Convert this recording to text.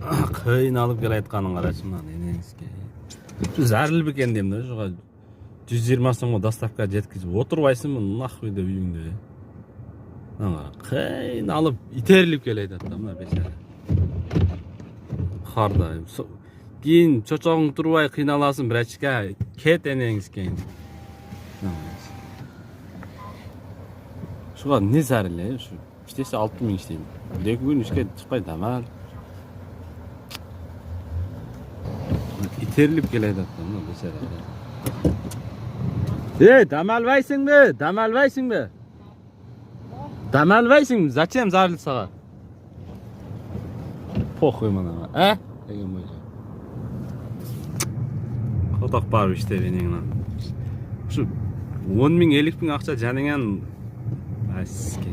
Кыйналып келатканын карачы мына энеңизге. Зарыл бекен дейм да, ошого 120 сомго доставка жеткизип отурбайсыңбы нахуй деп үйүңдө. Кыйналып итерилип келет да мына бечара. Карда. Кийин чочогуң турбай кыйналасың, брачка, кет энеңиз кийин. Шуга не зарыл ушу. İşte 6000 işleyim. 2 gün işe çıkay tamam. İterilip geleydi hatta beçara. Damalbayсың mı? Damalbayсың mı? Zачем zarıl sağa? Похуй bana. He? Деген бойча. Кодок бар işte benim. Şu 10 000 50 000 акча жаныңан. Аски.